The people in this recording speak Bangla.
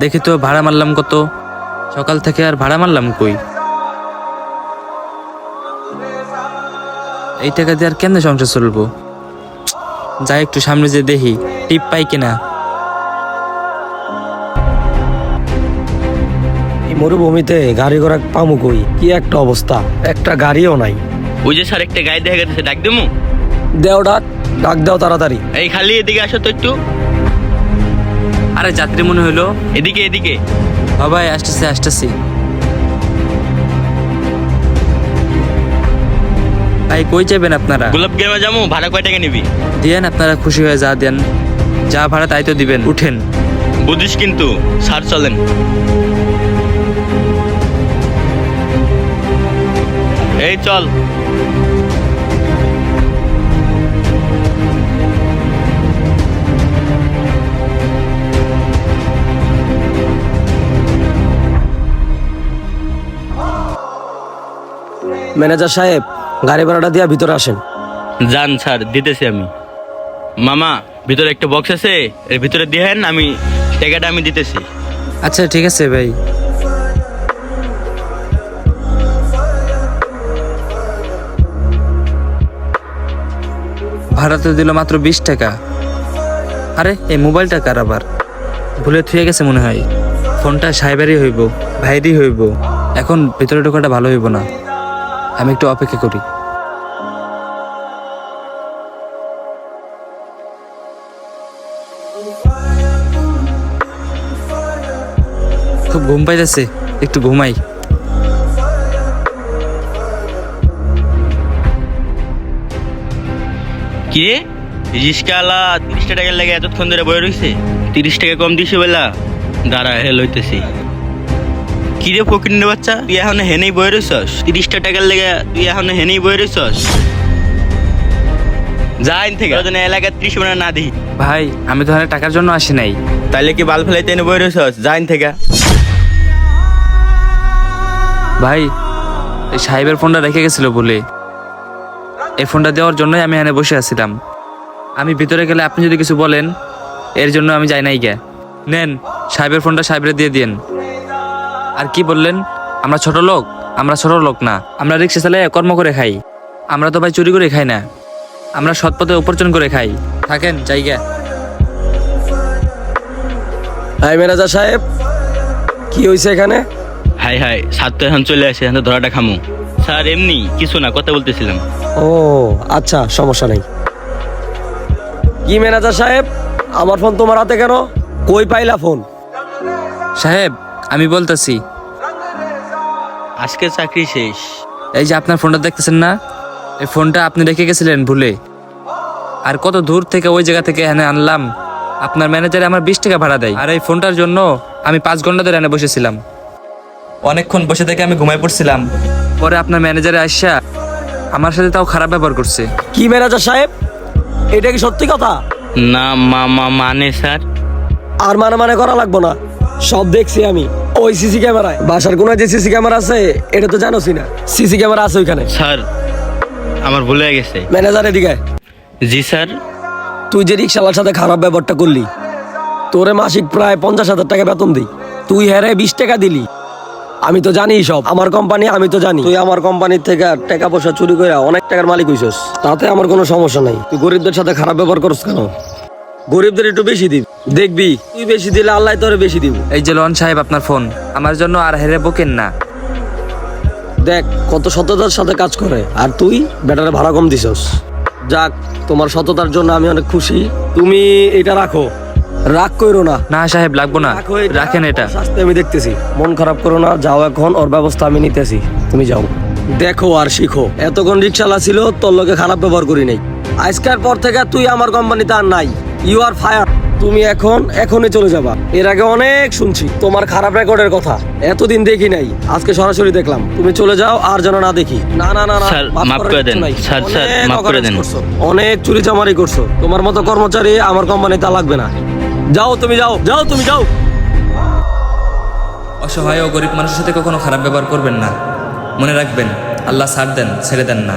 দেখি তো ভাড়া মারলাম কত, সকাল থেকে আর ভাড়া মারলাম কই? এই টাকা দিয়ে আর কেন সংসার চলবো? যাই একটু সামনে যে দেখি টিপ পাই কিনা। এই মরুভূমিতে গাড়ি ঘোড়া পামু কই? কি একটা অবস্থা, একটা গাড়িও নাই। ওই যে স্যার একটা গাড়ি দেখা গেছে, ডাক দেবো? দেও ডাক, ডাক দাও তাড়াতাড়ি। এই খালি এদিকে আসো তো একটু। আরে যাত্রী মনে হইলো। এদিকে এদিকে। বাবাই আসতেছি আসতেছি। ভাই কই যাবেন আপনারা? গোলাপ গ্রামে যাবো, ভাড়া কয় টাকা নিবি? দিয়েন, আপনারা খুশি হয়ে যা দেন, যা ভাড়া তাই তো দিবেন, উঠেন। বুঝিস কিন্তু, স্যার চলেন। এই চল। ম্যানেজার সাহেব, গাড়ি ভাড়াটা দিয়া ভিতরে আসেন। যান স্যার, দিতেছি আমি। মামা, ভিতরে একটা বক্স আছে, এর ভিতরে দিয়েন, আমি টাকাটা আমি দিতেছি। আচ্ছা ঠিক আছে ভাই। ভাড়া তো দিল মাত্র 20 টাকা। আরে এই মোবাইলটা কার আবার? ভুলে থুয়ে গেছে মনে হয়। ফোনটা সাহেবেরই হইব, ভাইয়েরই হইব। এখন ভিতরে ঢোকাটা ভালো হইব না, আমি একটু অপেক্ষা করি। খুব ঘুম পাইতেছে, একটু ঘুমাই। কি রে, রিস্কাওয়ালা 30 টাকা লাগে এতক্ষণ ধরে বয়ে রয়েছে? 30 টাকা কম দিছে বেলা? দাঁড়া, হেল হইতেছি। কি রে ফকিন্নের বাচ্চা, তুই এখন হেনেই বয়ে রইছস? 30 টাকার লেগে তুই এখন হেনেই বয়ে রইছস? যাইন থেকে এলাকার 30 মানে না দিই। ভাই আমি তো এখানে টাকার জন্য আসি নাই। তাইলে কি বাল ফেলাইতে এনে বয়ে রইছস? যাইন থেকে। ভাই এই সাহেবের ফোনটা রেখে গেছিল বলে, এই ফোনটা দেওয়ার জন্যই আমি এখানে বসে আছিলাম। আমি ভিতরে গেলে আপনি যদি কিছু বলেন, এর জন্য আমি যাই নাই গে। নেন, সাহেবের ফোনটা সাহেবের দিয়ে দিন। আর কি বললেন? আমরা ছোট লোক? আমরা ছোট লোক না, আমরা রিক্সা চালিয়ে কর্ম করে খাই। আমরা তো ভাই চুরি করে খাই না, আমরা সৎ পথে উপার্জন করে খাই। থাকেন, জায়গা। হাই ম্যানেজার সাহেব, কি হয়েছে এখানে? হাই হাই, স্যার তো এখন চলে আসে, এখন তো ধরাটা খামু। স্যার এমনি কিছু না, কথা বলতেছিলাম। ও আচ্ছা, সমস্যা নেই। কি ম্যানেজার সাহেব, আমার ফোন তোমার হাতে কেন? কই পাইলা ফোন? সাহেব আমি বলতেছি, আজকে চাকরি শেষ। এই যে আপনার ফোনটা দেখতেছেন না, এই ফোনটা আপনি রেখে গেছিলেন ভুলে। আর কত দূর থেকে ওই জায়গা থেকে এখানে আনলাম। আপনার ম্যানেজারে আমার 20 টাকা ভাড়া দেয়, আর এই ফোনটার জন্য আমি 5 ঘন্টা ধরে এনে বসেছিলাম। অনেকক্ষণ বসে থেকে আমি ঘুমাই পড়ছিলাম। পরে আপনার ম্যানেজারে আসা আমার সাথে তাও খারাপ ব্যবহার করছে। কি ম্যানেজার সাহেব, এটা কি সত্যি কথা? না মানে স্যার। আর মানে করা লাগবো না, সব দেখছি আমি ওই সিসি ক্যামেরায়। বাসার কোনায় যে সিসি ক্যামেরা আছে এটা তো জানোসই না, সিসি ক্যামেরা আছে ওইখানে। স্যার আমার ভুল হয়ে গেছে। ম্যানেজার এদিকে। জি স্যার। তুই যে রিক্সাওয়ালার সাথে খারাপ ব্যবহারটা করলি, তোরে মাসিক প্রায় 50,000 টাকা বেতন দিই, তুই হেরে 20 টাকা দিলি। আমি তো জানি সব, আমার কোম্পানি, আমি তো জানি তুই আমার কোম্পানির থেকে টাকা পয়সা চুরি করে অনেক টাকার মালিক হইছস। তাতে আমার কোনো সমস্যা নাই। তুই গরিবদের সাথে খারাপ ব্যবহার করছ কেন? গরিবদের একটু বেশি দিবি, দেখবি তুই বেশি দিলে আল্লাহ তোরে বেশি দিব। এই যে লন সাহেব আপনার ফোন, আমার জন্য আর হেরে বকেন না। দেখ কত সততার সাথে কাজ করে, আর তুই বেটারে ভাড়া কম দিছস। যাক, তোমার সততার জন্য আমি অনেক খুশি। তুমি এটা রাখো, রাগ করো না। না সাহেব লাগবো না, রাখো এটা, রাখেন এটা। শাস্তি আমি দেখতেছি। মন খারাপ করো না, যাও এখন, ওর ব্যবস্থা আমি নিতেছি। তুমি যাও, দেখো আর শিখো। এতক্ষণ রিক্সাওয়ালা ছিল, তোর লোকে খারাপ ব্যবহার করি নাই। আজকের পর থেকে তুই আমার কোম্পানিতে আর নাই, ইউ আর ফায়ার। তুমি এখনই চলে যাবা। এর আগে অনেক শুনছি তোমার খারাপ রেকর্ডের কথা, এতদিন দেখি নাই, আজকে সরাসরি দেখলাম। তুমি চলে যাও, আর যেন না দেখি। না না না না, স্যার, মাফ মাফ করার করে কিচ্ছু দেন। নাই। স্যার, স্যার, অনেক মাফ করে দেন। করছো, অনেক চুরি চামারি করছো। তোমার মতো কর্মচারী আমার কোম্পানিতে লাগবে না। যাও তুমি, যাও যাও তুমি যাও। অসহায় ও গরিব মানুষের সাথে কখনো খারাপ ব্যবহার করবেন না। মনে রাখবেন, আল্লাহ ছাড় দেন, ছেড়ে দেন না।